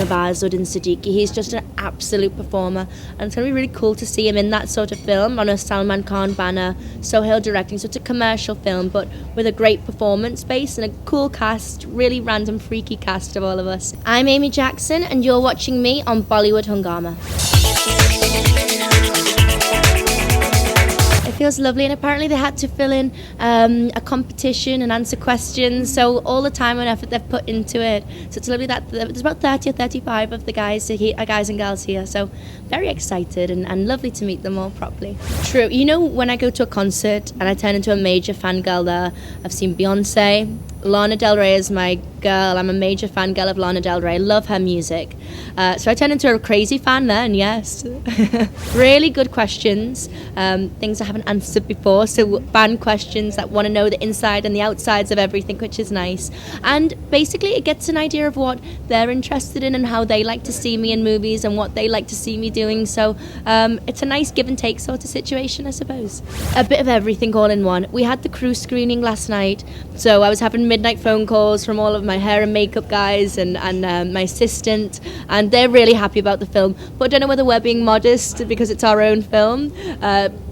Nawazuddin Siddiqui. He's just an absolute performer, and it's going to be really cool to see him in that sort of film on a Salman Khan banner. Sohail directing, so it's a commercial film, but with a great performance base and a cool cast, really random, freaky cast of all of us. I'm Amy Jackson, and you're watching me on Bollywood Hungama. It feels lovely, and apparently they had to fill in a competition and answer questions, so all the time and effort they've put into it. So it's lovely that there's about 30 or 35 of the guys and girls here, so very excited and lovely to meet them all properly. True. You know, when I go to a concert and I turn into a major fangirl there, I've seen Beyonce. Lana Del Rey is my girl. I'm a major fangirl of Lana Del Rey. Love her music. So I turned into a crazy fan then, yes. Really good questions. Things I haven't answered before. So fan questions that want to know the inside and the outsides of everything, which is nice. And basically it gets an idea of what they're interested in and how they like to see me in movies and what they like to see me doing. So it's a nice give and take sort of situation, I suppose. A bit of everything all in one. We had the crew screening last night. So I was having midnight phone calls from all of my hair and makeup guys and my assistant, and they're really happy about the film, but I don't know whether we're being modest because it's our own film,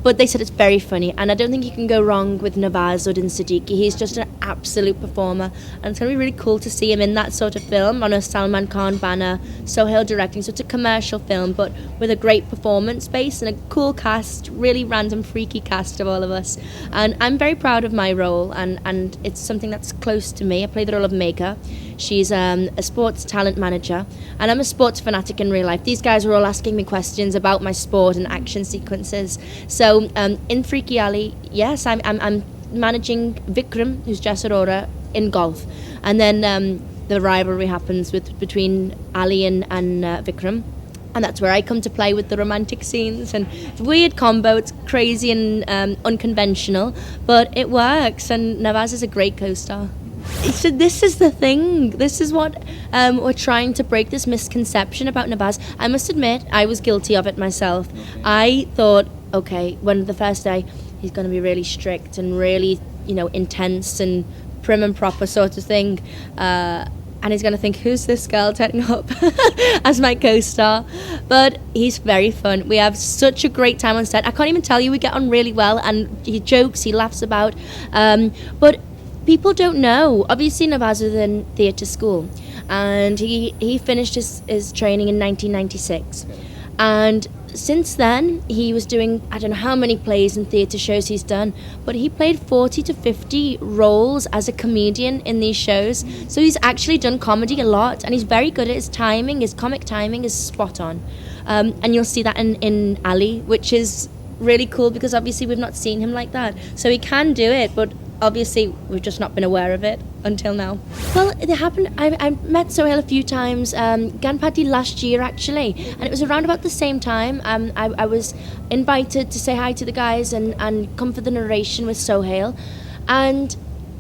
but they said it's very funny, and I don't think you can go wrong with Nawazuddin Siddiqui. He's just an absolute performer, and it's going to be really cool to see him in that sort of film on a Salman Khan banner. Sohail directing, so it's a commercial film, but with a great performance base and a cool cast, really random, freaky cast of all of us, and I'm very proud of my role, and it's something that's close to me. I play the role of Megha. She's a sports talent manager, and I'm a sports fanatic in real life. These guys were all asking me questions about my sport and action sequences. So in Freaky Ali, yes, I'm managing Vikram, who's Jess Arora, in golf, and then the rivalry happens between Ali and Vikram. And that's where I come to play with the romantic scenes, and it's a weird combo. It's crazy and unconventional, but it works, and Nawaz is a great co-star. So this is the thing. This is what we're trying to break, this misconception about Nawaz. I must admit, I was guilty of it myself. I thought, okay, when the first day, he's going to be really strict and really, intense and prim and proper sort of thing. And he's going to think, who's this girl turning up as my co-star? But he's very fun. We have such a great time on set. I can't even tell you, we get on really well, and he jokes, he laughs about. But people don't know. Obviously, Nawaz was in theatre school, and he finished his training in 1996. And since then, he was doing, I don't know how many plays and theatre shows he's done, but he played 40 to 50 roles as a comedian in these shows. So he's actually done comedy a lot, and he's very good at his timing. His comic timing is spot on. And you'll see that in Ali, which is really cool because obviously we've not seen him like that. So he can do it, but obviously we've just not been aware of it until now. Well, it happened, I met Sohail a few times, Ganpati last year actually, and it was around about the same time. I was invited to say hi to the guys and come for the narration with Sohail, and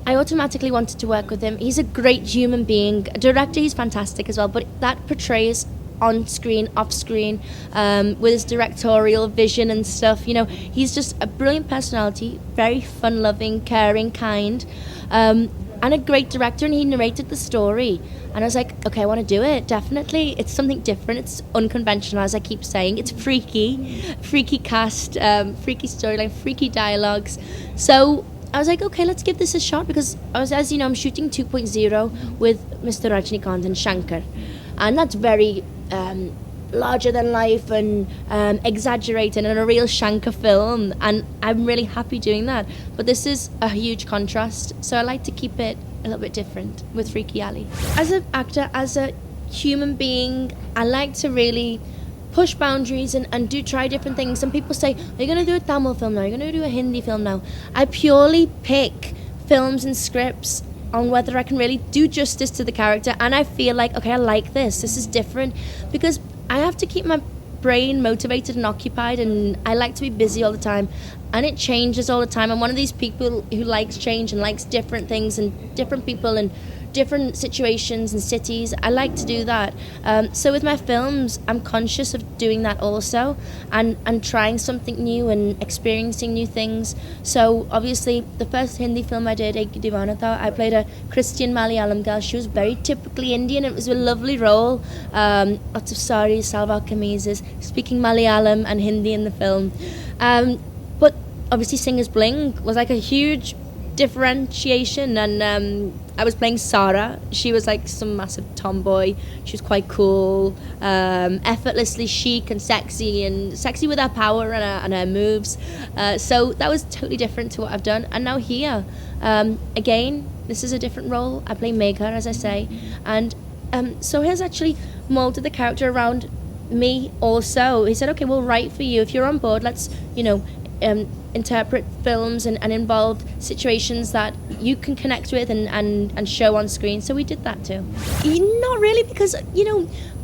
I automatically wanted to work with him. He's a great human being. A director, he's fantastic as well, but that portrays on screen, off screen, with his directorial vision and stuff. He's just a brilliant personality, very fun-loving, caring, kind, and a great director, and he narrated the story. And I was like, okay, I want to do it, definitely. It's something different, it's unconventional, as I keep saying. It's freaky cast, freaky storyline, freaky dialogues. So I was like, okay, let's give this a shot, because as you know, I'm shooting 2.0 with Mr. Rajnikant and Shankar. And that's very larger than life and exaggerated and a real Shankar film, and I'm really happy doing that. But this is a huge contrast, so I like to keep it a little bit different with Freaky Ali. As an actor, as a human being, I like to really push boundaries and try different things. Some people say, are you going to do a Tamil film now? Are you going to do a Hindi film now? I purely pick films and scripts on whether I can really do justice to the character, and I feel like, okay, I like this is different, because I have to keep my brain motivated and occupied, and I like to be busy all the time, and it changes all the time. I'm one of these people who likes change and likes different things and different people and different situations and cities. I like to do that. So with my films, I'm conscious of doing that also, and trying something new and experiencing new things. So obviously, the first Hindi film I did, Ek Divana Tha, I played a Christian Malayalam girl. She was very typically Indian. It was a lovely role. Lots of saris, salwar kameezes, speaking Malayalam and Hindi in the film. But obviously, Singer's Bling was like a huge differentiation, and I was playing Sarah. She was like some massive tomboy. She was quite cool, effortlessly chic and sexy with her power and her moves. So that was totally different to what I've done. And now here, again, this is a different role. I play Megha, as I say, and so he's actually molded the character around me also. He said, okay, we'll write for you. If you're on board, let's, interpret films and involve situations that you can connect with and show on screen. So we did that too. Not really, because,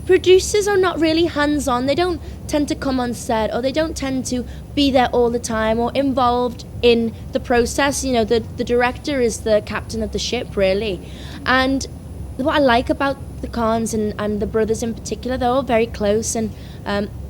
producers are not really hands-on. They don't tend to come on set, or they don't tend to be there all the time or involved in the process. The director is the captain of the ship, really. And what I like about the Khans and the brothers in particular, they're all very close, and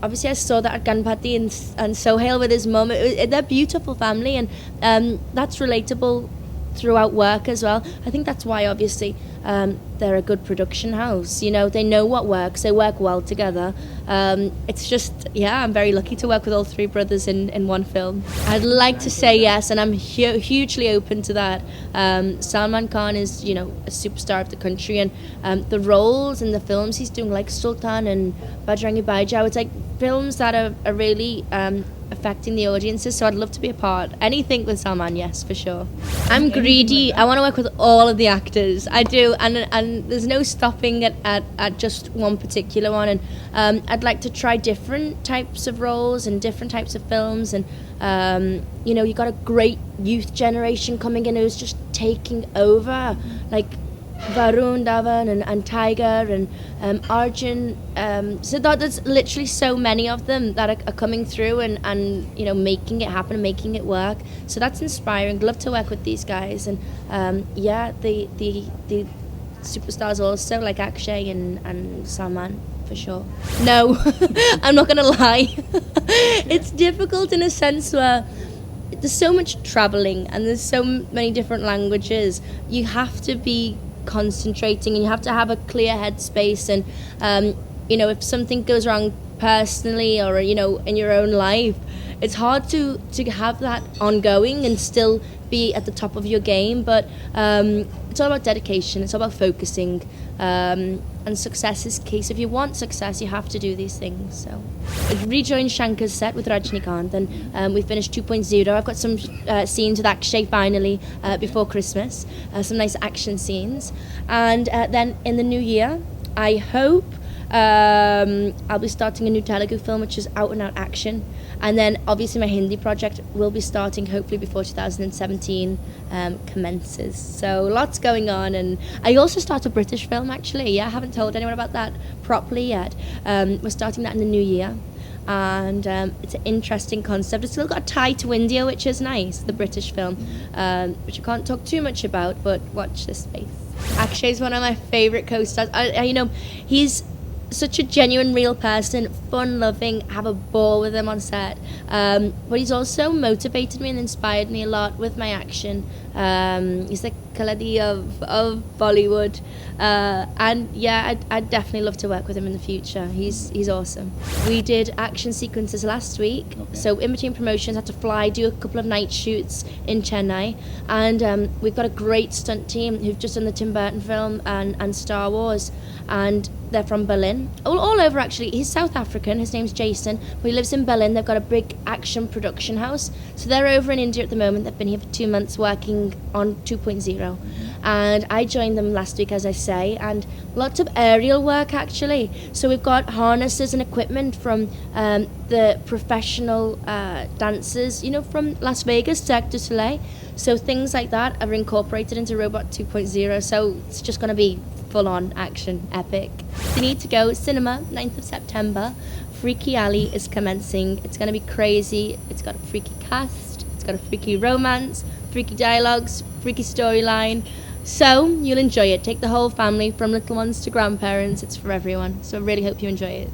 obviously I saw that at Ganpati and Sohail with his mum. They're a beautiful family, and that's relatable throughout work as well. I think that's why obviously they're a good production house. They know what works, they work well together. It's just, I'm very lucky to work with all three brothers in one film. I'd like to say yes, and I'm hugely open to that. Salman Khan is, a superstar of the country, and the roles and the films he's doing, like Sultan and Bajrangi Bhaijaan, it's like films that are really affecting the audiences, so I'd love to be a part. Anything with Salman, yes, for sure. I'm greedy. I want to work with all of the actors. I do, and there's no stopping at just one particular one, and I'd like to try different types of roles and different types of films, and you got a great youth generation coming in who's just taking over, like Varun Dhawan and Tiger and Arjun. So there's literally so many of them that are coming through and making it happen, making it work. So that's inspiring. Love to work with these guys, and the superstars also, like Akshay and Salman, for sure. No, I'm not gonna lie. It's difficult in a sense where there's so much traveling and there's so many different languages. You have to be concentrating, and you have to have a clear headspace, and if something goes wrong personally or in your own life, it's hard to have that ongoing and still be at the top of your game. But it's all about dedication, it's all about focusing, and success is key. So if you want success, you have to do these things. So I rejoined Shankar's set with Rajnikant, and we finished 2.0. I've got some scenes with Akshay finally before Christmas, some nice action scenes, and then in the new year, I hope I'll be starting a new Telugu film, which is out and out action, and then obviously my Hindi project will be starting hopefully before 2017 commences. So lots going on, and I also start a British film actually. I haven't told anyone about that properly yet. We're starting that in the new year, and it's an interesting concept. It's still got a tie to India, which is nice, the British film, which I can't talk too much about, but watch this space. Akshay's one of my favourite co-stars. He's such a genuine, real person, fun-loving, have a ball with him on set. But he's also motivated me and inspired me a lot with my action. He's the Kaladi of Bollywood. And yeah, I'd definitely love to work with him in the future. He's awesome. We did action sequences last week. Okay. So in between promotions, I had to fly, do a couple of night shoots in Chennai. And we've got a great stunt team who've just done the Tim Burton film and Star Wars. And they're from Berlin, all over actually. He's South African, his name's Jason, but he lives in Berlin. They've got a big action production house, so they're over in India at the moment. They've been here for 2 months working on 2.0, and I joined them last week, as I say, and lots of aerial work actually. So we've got harnesses and equipment from the professional dancers, from Las Vegas, Cirque du Soleil. So things like that are incorporated into Robot 2.0, so it's just going to be full-on action, epic. You need to go cinema, 9th of September. Freaky Alley is commencing. It's going to be crazy. It's got a freaky cast. It's got a freaky romance, freaky dialogues, freaky storyline. So you'll enjoy it. Take the whole family, from little ones to grandparents. It's for everyone. So I really hope you enjoy it.